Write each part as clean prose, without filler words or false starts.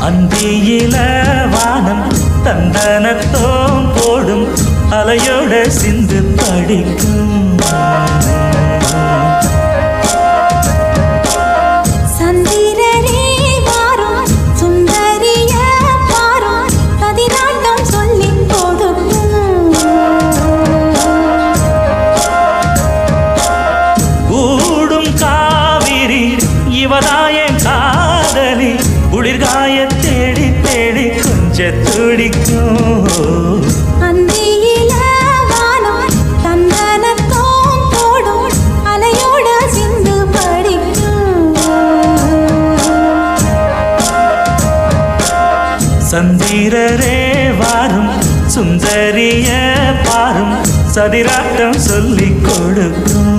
அந்தியில வானம் தந்தனத்தோம் போடும் அலையோட சிந்து படிக்கும் சந்திரரே வாரும் சுந்தரிய பாரும் பதினாட்டம் சொல்லிக் கொடுக்கும் கூடும் காவிரி இவதாய காதலி குளிர்காய தேடி தேடி கொஞ்ச துடிக்கும் அந்தியில வானம் தந்தனத்தோம் போடும் அலையோட சிந்து படிக்கும் சந்திரரே வாரும் சுந்தரிய பாரும் சதிராட்டம் சொல்லிக் கொடுக்கும்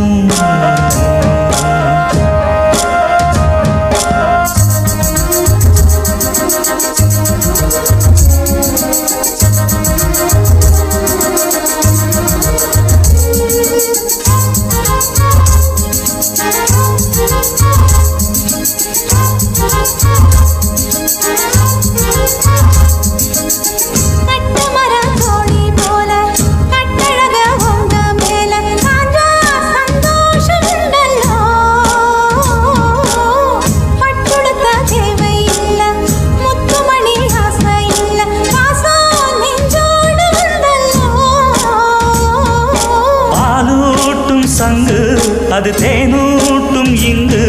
அது தேனூட்டும் இங்கு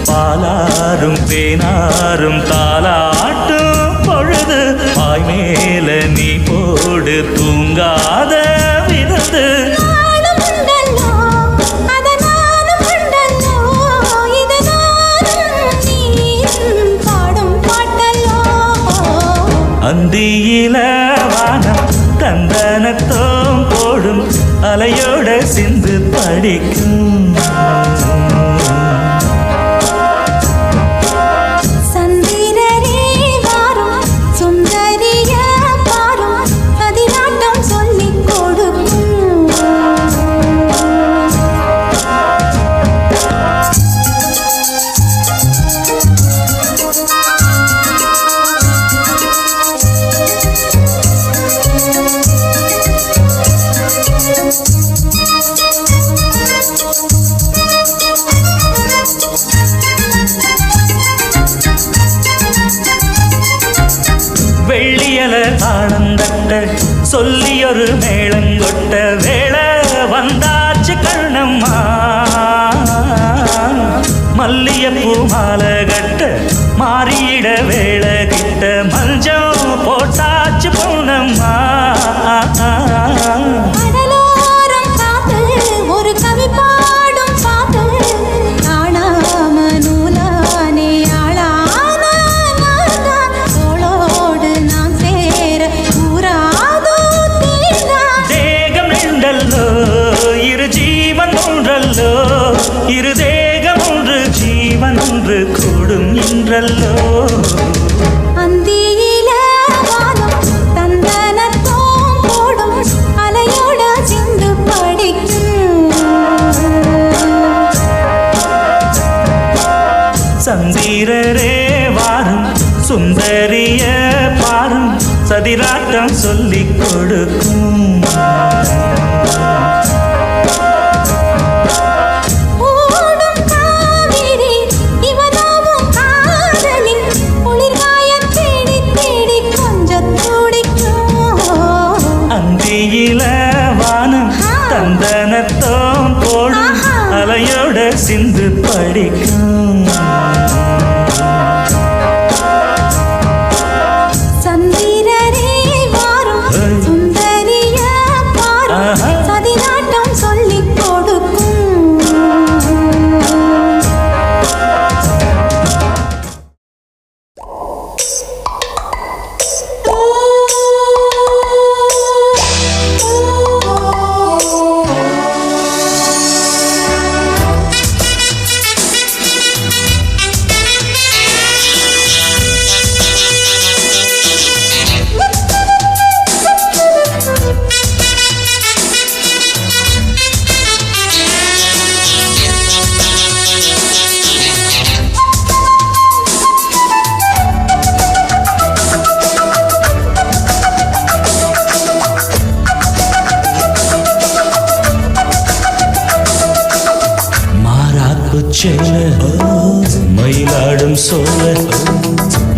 பாலாரும் தேனாரும் தாலாட்டும் பொழுது பாய் மேல நீ போடு தூங்காத விருந்து அந்தியில வானம் தந்தனத்தோம் போடும் அலையோட சிந்து படிக்கும் சந்திரரே வாரும் சுந்தரிய பாரும் பதினாட்டம் சொல்லிக் கொடுக்கும் வெள்ளியல தாளந்தட்ட சொல்லியொரு மேளங்கொட்ட வேளை வந்தாச்சு கண்ணம்மா மல்லியப்பூ மாலை கட்ட மாறியிட வேளை கிட்ட மஞ்சள் போட்டாச்சு பொண்ணம்மா கடலோரம் காத்து ஒரு கவி பாடும் பாட்டு காணாம நூலானே ஆளான தோளோடு நாம் சேர கூறாதோ தேகம் உண்டல்லோ இரு ஜீவன் ஒன்றல்லோ இரு தேகம் ஒன்று ஜீவன் ஒன்று கூடும் என்றல்லோ அந்தியில வானம் தந்தனத்தோம் போடும் அலையோட சிந்து படிக்கும் சந்திரரே வாரும் சுந்தரிய பாரும் சதிராட்டம் சொல்லிக் கொடுக்கும் ஓடும் காவிரி இவதாவும் காதலி குளிர்காய தேடி தேடி கொஞ்சம் துடிக்கும் அந்தியில வானம் தந்தனத்தோம் போடும் அலையோட சிந்து படிக்கும் சந்திரரே வாரும் சுந்தரிய பாரும் சதிராட்டம் சொல்லிக் கொடுக்கும் சேல மயிலாடும் சோல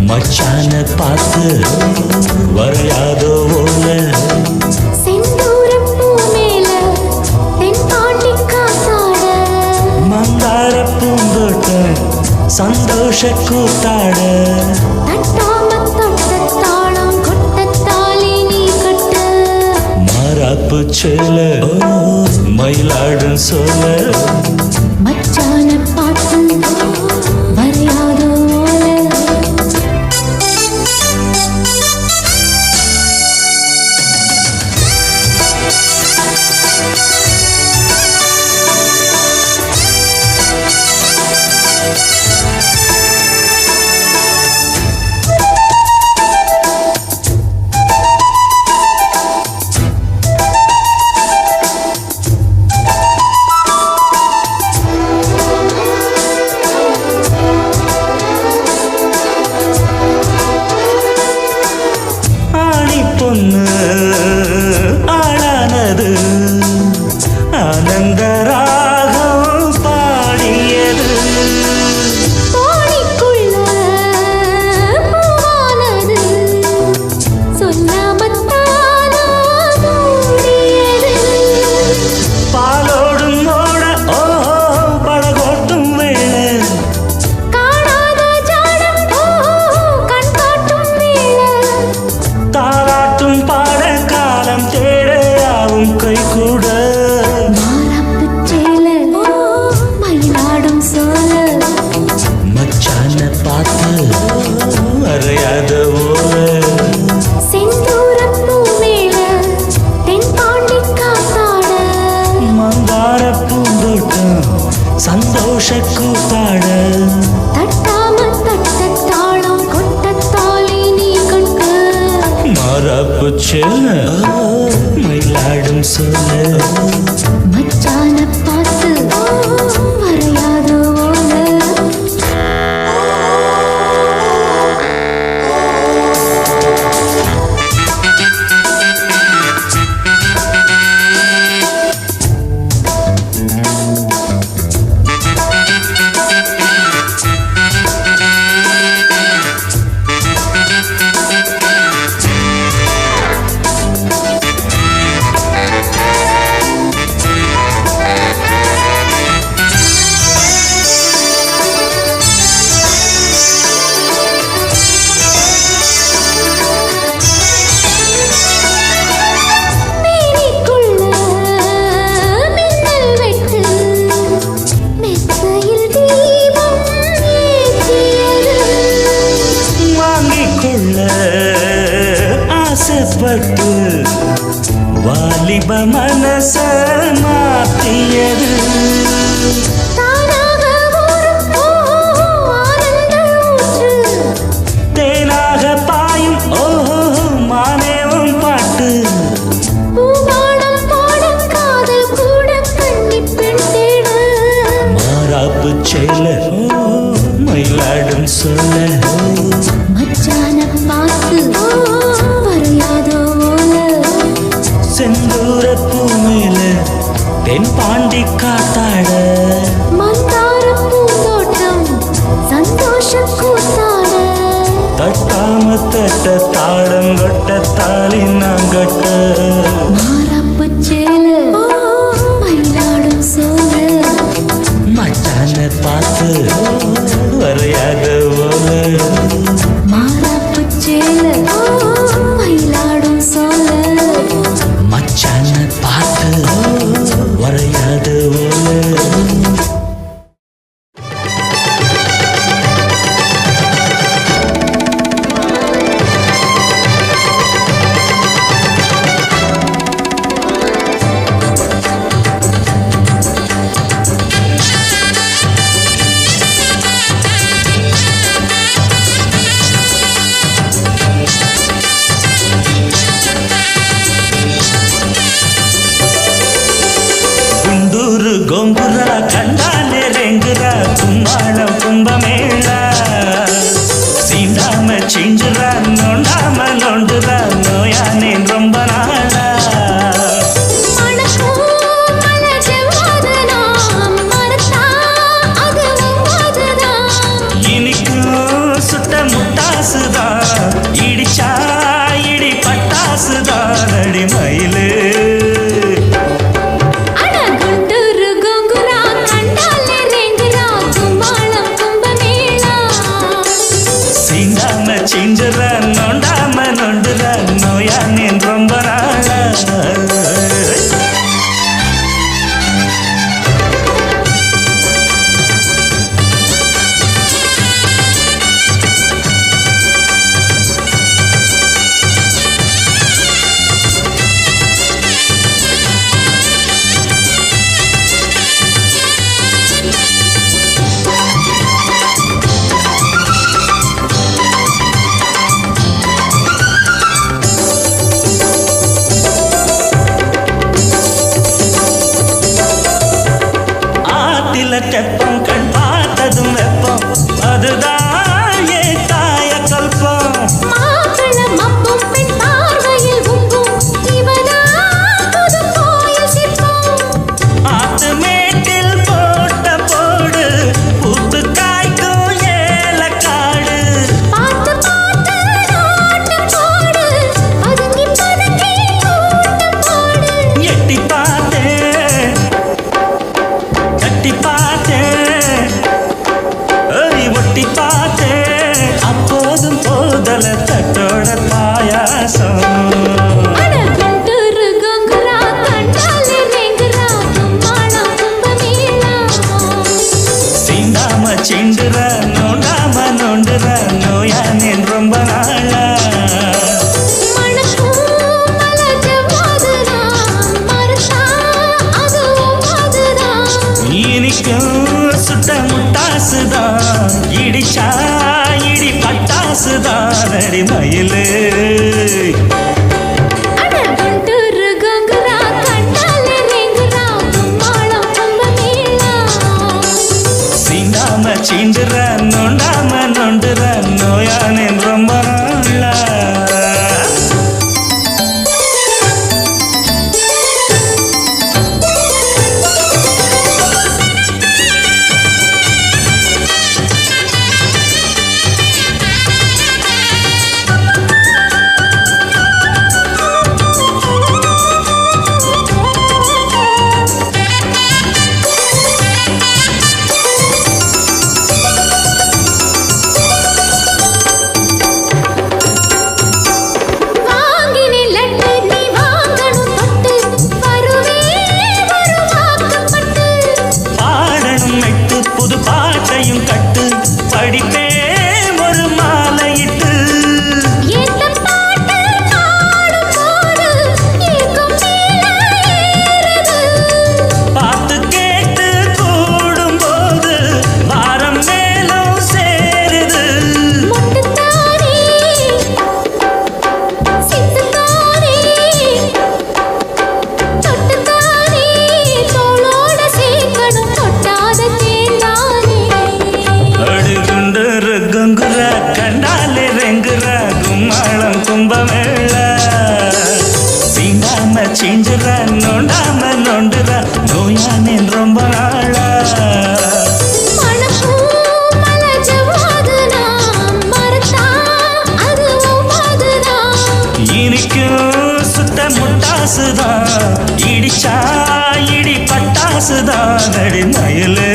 மச்சான பார்த்து வரையாதோ ஓல செந்தூரம் பூ மேல தென்பாண்டி காத்தாட மந்தார பூந்தோட்டம் சந்தோஷ கூத்தாட தட்டாம தொட்ட தாளம் கொட்ட தாலி நீ கட்ட மாறாப்பு சேல மயிலாடும் சோல மச்சான பார்த்து வரையாதோ ஓல ஆளானது ஆனந்த ராகம் பாடியது தோணிக்குள்ள பூவானது சொல்லாமத்தானா மூடியது பாலோடும் ஓட ஓ படகோட்டும் வேளை காணாத ஜாடம் ஓ கண் காட்டும் வேளை தாராட்டும் பாட காலம் தேடையாவும் கை கூட மாறாப்புச் சேல மயிலாடும் சோல மச்சான பார்த்து வரையாத ஓல செந்தூரம் பூ மேல தென்பாண்டி காத்தாட மந்தார பூந்தோட்டம் சந்தோஷ கூத்தாட தட்டாம தட்ட தாளம் கொட்ட தாலி நீ கட்ட மாறாப்பு சேல மயிலாடும் சோல மச்சான பார்த்து வரையாதோ ஓல மேனிக்குள்ள மின்னல் வெட்டு மெத்தையில் தீபம் ஏற்றியது வாங்கிக் கொள்ள ஆசைப்பட்டு வாலிப மனச மாத்தியது தானாக ஊறும் ஆனந்த ஊற்று தேனாக பாயும் ஓ மானேவும் பாட்டு பூவாடம் பாட காதல் கூட கன்னி பெண் தேட மாறாப்பு சேல மயிலாடும் சொல்ல மச்சான பார்த்து வரையாதோ ஓல செந்தூர பூ மேல தென் பாண்டி காத்தாட மந்தார பூந்தோட்டம் சந்தோஷ கூத்தாட தட்டாம தட்ட தாளங்கொட்ட தாலி நாங்கட்ட மாறாப்புச் சேல மயிலாடும் சோல மச்சான பார்த்து வரையாத ஓல மாறாப்புச் சேல மயிலாடும் சோல மச்சான பார்த்து வரையாத ஓல గోంగూర కండానే రెంగుర కుమ్మాళం కుంభమేళ சீண்டாம சிஞ்சுரா நோண்டாம நோண்டுரா நோயானே ரொம்ப நாளா மனசோ மலஜவாதனா மனசா அது கண்ணில தெப்பம் கண் பார்த்ததும் வெப்பம் அதுதான் ஏன் காய கல்பம் மாப்பிள மப்பும் பெண் பார்வையில் உப்பும் இவனா புது கோயில் சிற்பம் ஆத்து மேட்டில் போட்ட போடு பூத்து காய்க்கும் ஏலக்காடு பார்த்து பார்த்து நோட்டம் போடு பதுங்கி பதுங்கி கூட்டம் போடு எட்டி பார்த்தேன் தட்டி பார்த்தேன் ஒட்டி பார்த்தேன் அப்போதும் போதல தட்டோட பாயாசம் அட குண்டூரு கொங்குரா கண்டாலே நெங்குரா கும்மாளம் கும்பமேளா சீண்டாம சிண்டுற நோண்டாம நோண்டுற நோயானேன் ரொம்ப நாளா மணக்கும் மலஜவாதுதான் மறுத்தா அதுவும் அதுதான் இனிக்கும் சுட்ட முட்டாசுதான் இடிச்சா இடி பட்டாசுதான் அடி மயிலு அட குண்டூரு கொங்குரா கண்டாலே நெங்குரா கும்மாளம் கும்பமேளா சீண்டாம சீண்டுற நோண்டாம நோண்டுற நோயானேன் ரொம்ப நாளா வாங்கினே லட்டு நீ வாங்கணும் தொட்டு வருவே வருவாக்கப்பட்டு பாடணும் மெட்டு புது பாட்டையும் கட்டு படிப்பே ஒரு மாலையிட்டு ஏத்தம் பாட்டு பாடும் போது ஏக்கம் மேல ஏறுது பார்த்து கேட்டு கூடும்போது வாரம் மேலும் சேருது முட்டுத்தானே சித்துத்தானே தொட்டுத்தானே தோளோட சேர்க்கணும் தொட்டாத தேந்தானே அடுகுண்டு கங்குற கண்டாலே ரெங்குற கும்மாளம் கும்பமேள சீண்டாம சீஞ்சுற நோண்டாம நோண்டுற நோயானேன் ரொம்ப நாளா மணக்கும் மலஜவாதுதான் மறுத்தா அதுவும் அதுதான் இனிக்கும் சுத்த முட்டாசுதான் இடிச்சா இடி பட்டாசுதான் அடி மயிலு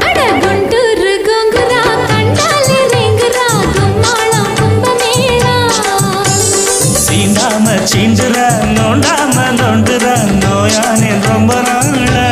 அட குண்டூரு கொங்குரா கண்டாலே நெங்குரா கும்மாளம் கும்பமேளா சீண்டாம சீண்டுற நோண்டாம நோண்டுற நோயானேன் ரொம்ப நாளா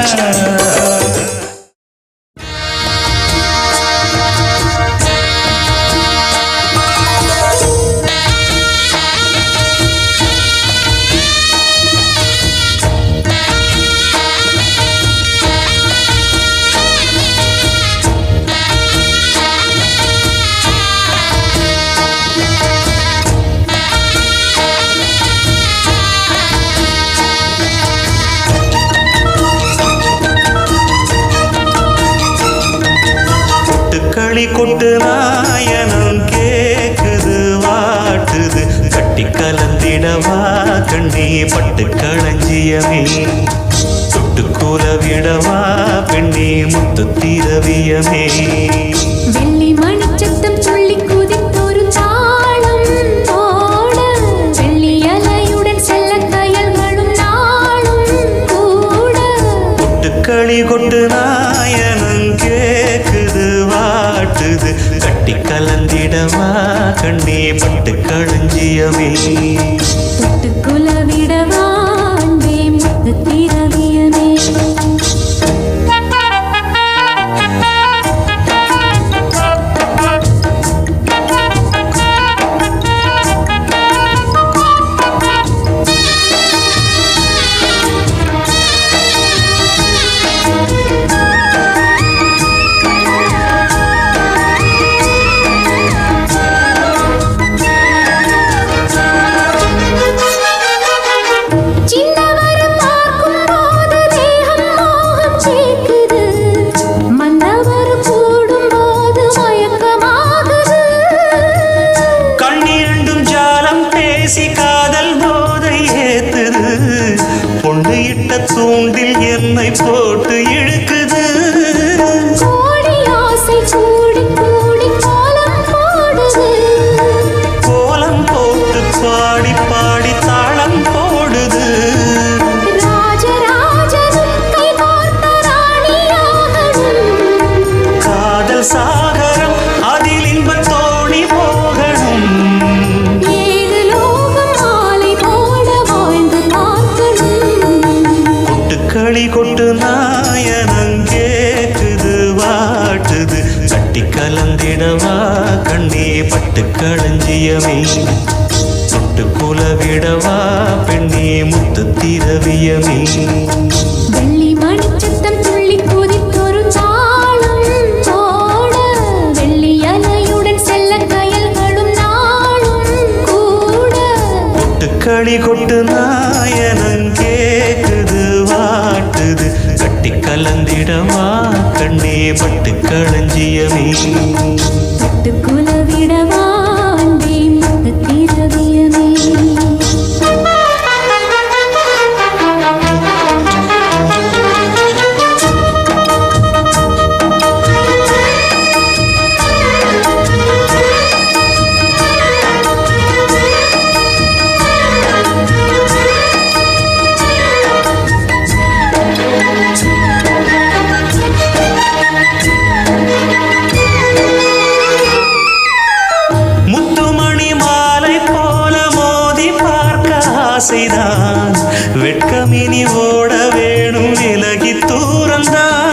களி கொட்டு நாயனம் கேக்குது வாட்டுது கட்டி கலந்திடவா கண்ணி பட்டு களஞ்சியமே தொட்டு கூல விடவா பெண்ணே முத்து திரவியமே வெள்ளி மணிச்சத்தம் துள்ளி குதித்தொரு தாளம் போட வெள்ளி அலையுடன் செல்ல கயல்களும் நாளும் கூட கொட்டுக்களி கொட்டு நாயனம் கேக்குது வாட்டுது கட்டி கலந்திடவா கண்ணே பட்டு களஞ்சியமே தொட்டு குலவிடவா அன்பே முத்து திரவியமே இட்ட தூண்டில் என்னை போட்டு இழுக்குது. கோடி ஆசை கூடி கூடி கோலம் போடுது. கோலம் போட்டு பாடி பாடி தாளம் போடுது. ராஜராஜனும் கை கோர்த்த ராணியாகணும். காதல் சாகரம் அதில் இன்பத் தோணி போகணும். ஏழு லோகம் மாலை போட வாழ்ந்து பார்க்கணும். கொட்டுக்களி கொட்டு நாயனம் கேக்குது வாட்டுது. கட்டி கலந்திடவா கண்ணே பட்டு களஞ்சியமே. தொட்டு குலவிடவா பெண்ணே முத்து திரவியமே. வெள்ளி மணிச்சத்தம் துள்ளி குதித்தொரு தாளம் போட. வெள்ளி அலையுடன் செல்ல கயல்களும் நாளும் கூட. கொட்டுக்களி கொட்டு நாயனம் கேக்குது வாட்டுது. கட்டி கலந்திடவா கண்ணே பட்டு களஞ்சியமே. தொட்டு குலவிடவா அன்பே முத்து திரவியமே. முத்துமணி மாலை போல மோதி பார்க்க ஆசைதான். வெட்கமினி ஓட வேணும் விலகி தூரந்தான்.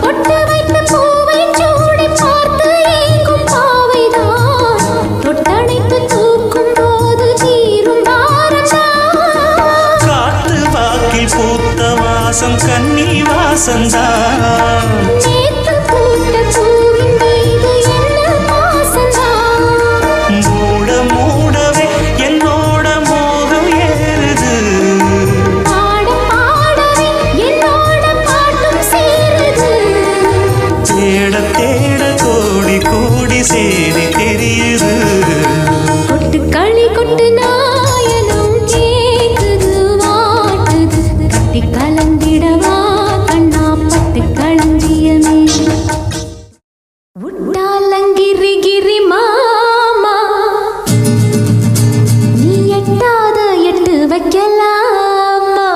பொட்டு வைத்த பூவை சூடி பார்த்து ஏங்கும் பாவைதான். தொட்டணைத்து தூக்கும் போது தீரும் பாரம்தான். காற்று வாக்கில் பூத்த வாசம் கன்னி வாசந்தான். நேத்து பூத்த பூவின் மீது என்ன பாசம்தான். மூட மூடவே என்னோட மோகம் ஏறுது. பாட பாடவே என்னோட பாட்டும் சேருது. தேட தேட கோடி கோடி சேரி தெரியுது. கொட்டுக்களி கொட்டு நாயனம் கேக்குது வாட்டுது. கட்டி கலந்திடவா கண்ணா பட்டு களஞ்சியமே. உட்டாலங்கிரி கிரி மாமா நீ எட்டாத எட்டு வைக்கலாமா.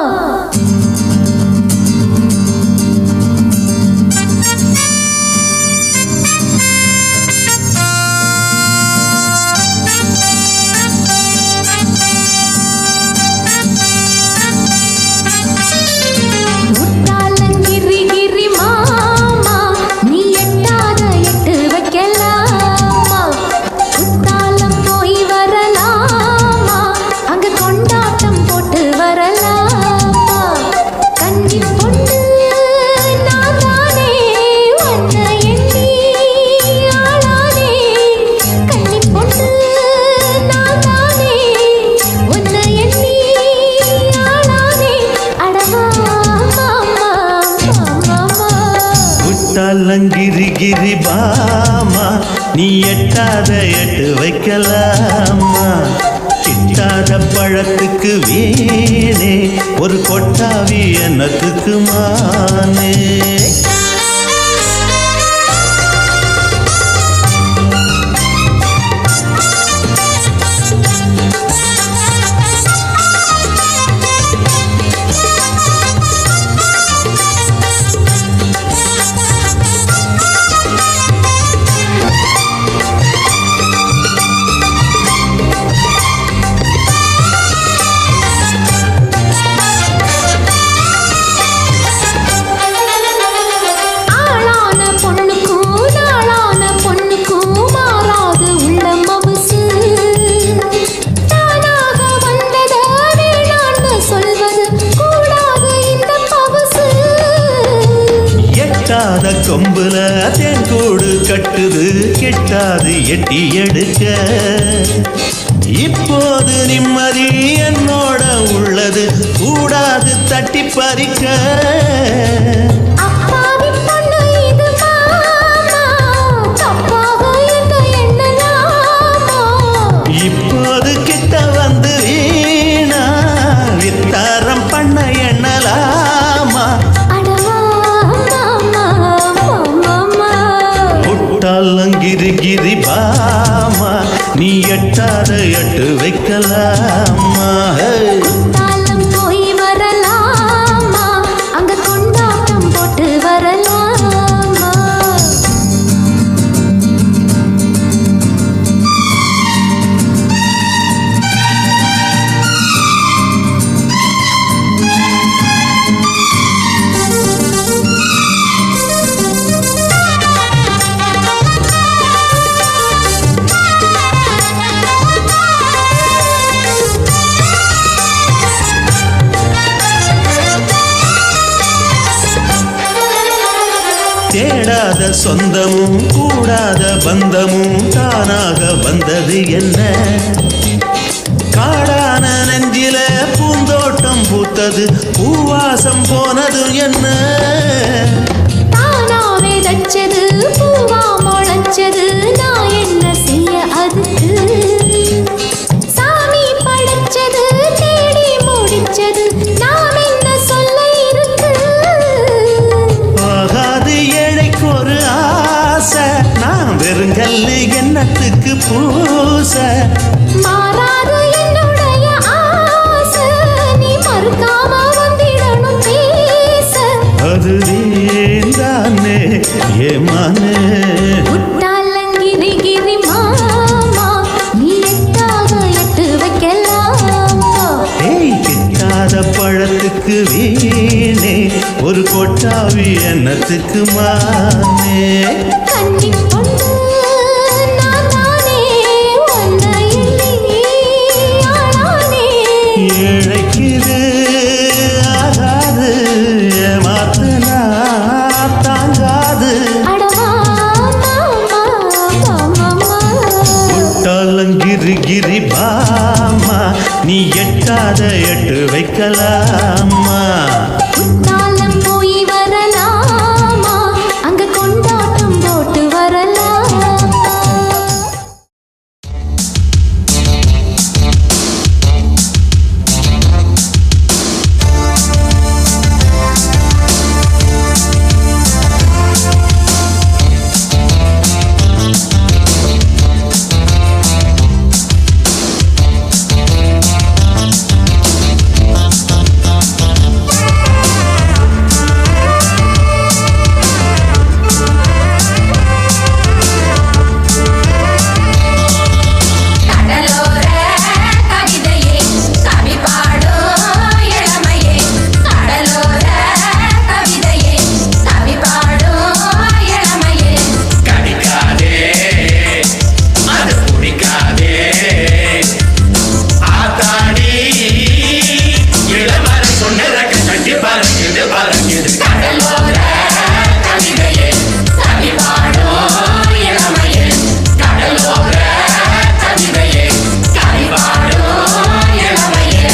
உட்டாலங்கிரி கிரி மாமா நீ எட்டாத எட்டு வைக்கலாமா. குத்தாலம் போய் வரலாமா. அங்க கொண்டாட்டம் போட்டு வரலாமா. கன்னி பொண்ணு நான் தானே உன்னை எண்ணி ஆளானே. கன்னி பொண்ணு நான் தானே உன்னை எண்ணி ஆளானே. அடவா மாமா மாமா. விட்டாலங்கிரி கிரி பாமா நீ எட்டாத எட்டு வைக்கலாமா. கிட்டாத பழத்துக்கு வீணே ஒரு கொட்டாவி என்னத்துக்கு மானே. எட்டாத கொம்புல தேன்கூடு கட்டுது கிட்டாது எட்டி எடுக்க. இப்போது நிம்மதி என்னோட உள்ளது கூடாது தட்டி பறிக்க. அப்பாவி பொண்ணு இது மாமா, தப்பாக என்ன எண்ணலாமா? இப்போது கிட்ட வந்து வீணா வித்தாரம் பண்ண தேடாத சொந்தமும் கூடாத பந்தமும் தானாக வந்தது என்ன காடான நெஞ்சில பூந்தோட்டம் பூத்தது பூவாசம் போனது என்ன தானாவே தச்சது பூவா முளைச்சது நான் என்ன செய்ய அதுக்கு சாமி படைச்சது தேடி முடிச்சது நாம் என்ன சொல்ல இருக்கு ஆகாது ஏழைக்கு ஒரு ஆசை நான் வெறுங்கல்லு என்னத்துக்கு பூச மாறாது என்னுடைய ஆசை நீ மறுக்காம வந்திடணும் பேச அது நீந்தானே ஏமானே முட்டாளங்கிரி கிரி மாமா நீ எட்டாக எட்டு வைக்கலாமா ஏய் கிட்டாத பழத்துக்கு வீணே ஒரு கொட்டாவி என்னத்துக்கு மானே கன்னி பொண்ணு நான் தானே உன்னை எண்ணி ஆளானே ஏழைக்குது ஆகாது ஏமாத்துனா தாங்காது அடவா மாமா மாமா முட்டாளங்கிரி கிரி பாமா நீ எட்டாத எட்டு வைக்கலாமா குத்தாலம் போய் வரலாமா அங்க கொண்டாட்டம் போட்டு வரலாமா கடலோர கவிதையே கவி பாடும் இளமையே கடலோர கவிதையே கவி பாடும் இளமையே கடிக்காதே அது பிடிக்காதே ஆத்தாடி இளமர சொன்னதற்கு கட்டி பறக்குது பறக்குது கடலோர கவிதையே கவி பாடும் இளமையே கடலோர கவிதையே கவி பாடும் இளமையே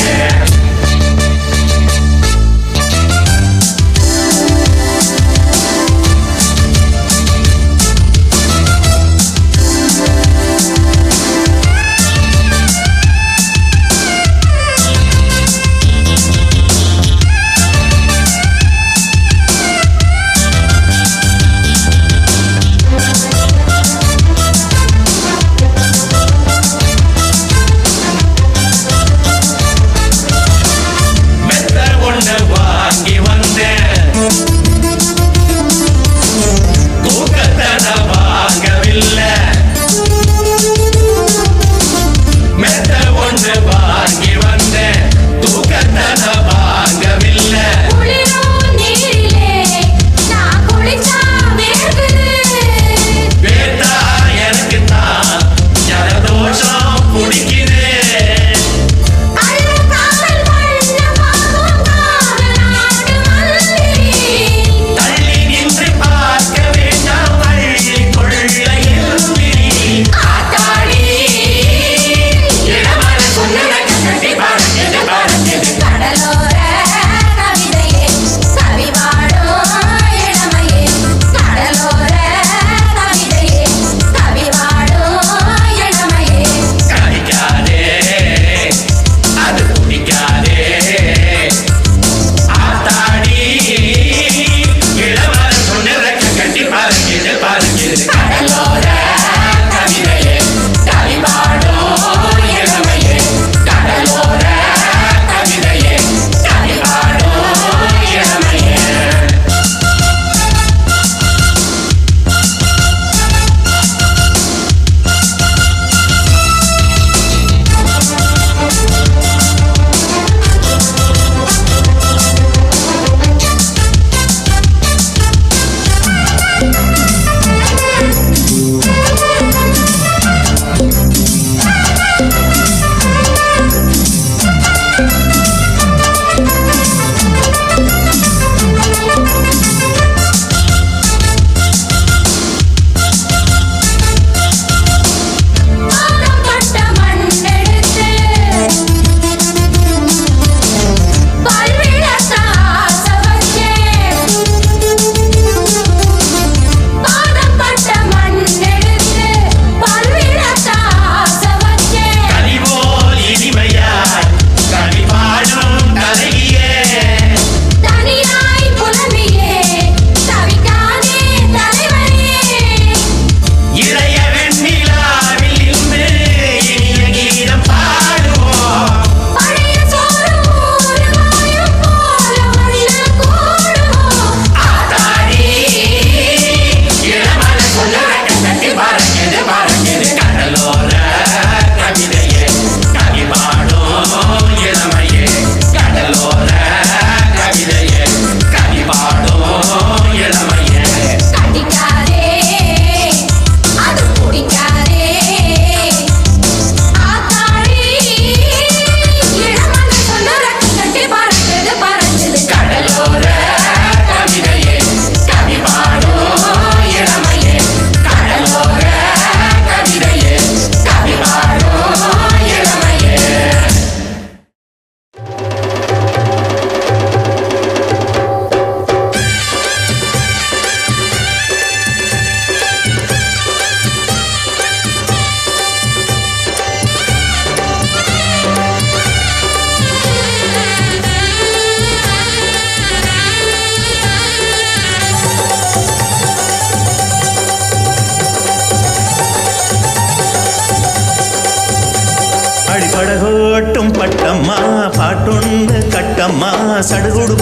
கட்டம்மா சடுகுடு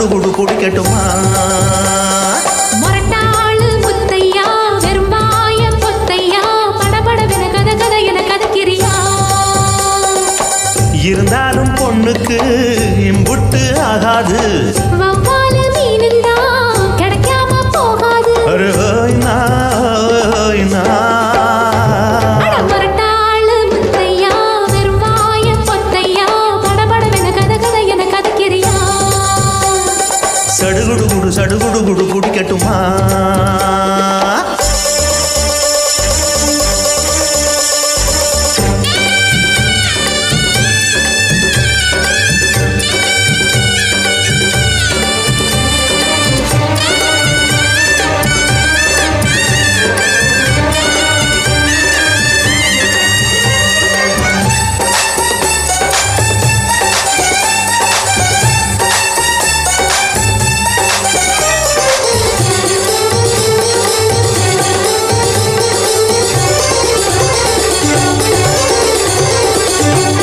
குடு குடிக்கட்டுமா முரட்டாளு முத்தையா வெறும்பாய பொத்தையா படபடவென கத கத என கதக்கிறியா இருந்தாலும் பொண்ணுக்கு இம்புட்டு ஆகாது வவ்வாலு மீனுந்தா கிடைக்காம போகாது அரே ஹோய் நா அட முரட்டாளு முத்தையா வெறும்பாய பொத்தையா படபடவென கத கத என கதக்கிறியா சடுகுடு குடு குடிக்கட்டுமா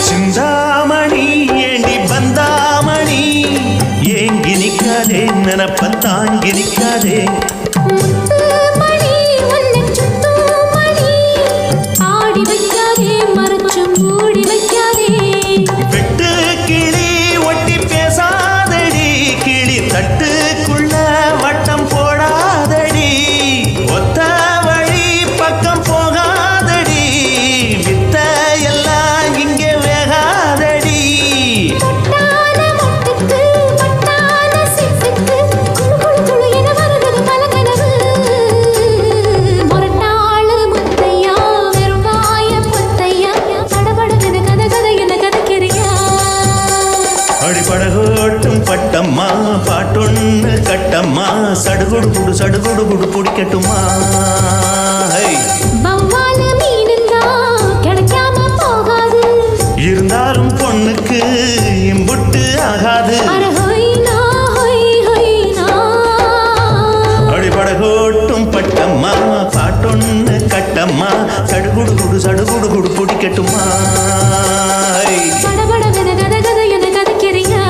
சிந்தாமணி ஏண்டி பந்தாமணி ஏங்கி நிக்காதே நினப்ப தாங்கி நிக்காதே முத்துமணி உன்னை சுத்துமணி ஆடி வைக்காதே மறைச்சு மூடி வைக்காதே வெட்டு கிளி ஒட்டி பேசாதடி கிளி தட்டுக்குள்ள வட்டம் போடாதடி ஒத்த வழி பக்கம் போகாதடி வித்த எல்லாம் இங்கே வேகாதடி பட்டான மொட்டுக்கு பட்டான சிட்டுக்கு குளு என வருகிறது பல கனவு முரட்டாளு முத்தையா வெறும்பாய பொத்தையா படபடவென கத கத என கதக்கிறியா அடிப்படகோட்டும் பட்டம்மா பாட்டொன்னு கட்டம்மா சடுகுடு குடு குடிக்கட்டுமா ஹை. வவ்வாலு மீனுந்தா கிடைக்காம போகாது இருந்தாலும் பொண்ணுக்கு இம்புட்டு ஆகாது அட ஹொய்னா ஹொய்னா அடிப்படகோட்டும் பட்டம்மா பாட்டொன்னு கட்டம்மா சடுகுடு குடு குடிக்கட்டுமா ஹை. படபடவென கத கத என கதக்கிறியா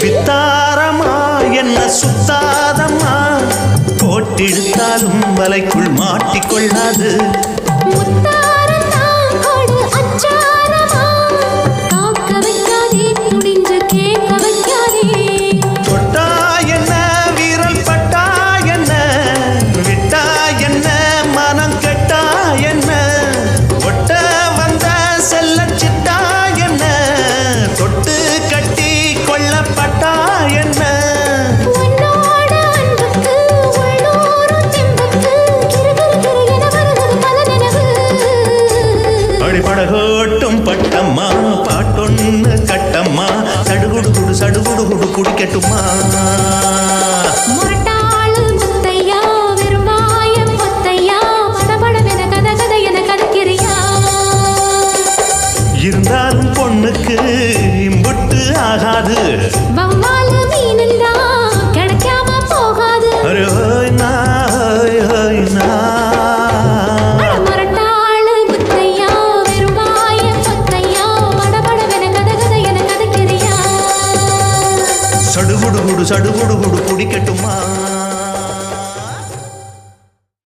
வித்தாரமா என்ன சுத்தாதம்மா போட்டிடுத்தாலும் வலைக்குள் மாட்டிக்கொள்ளாது முத்தா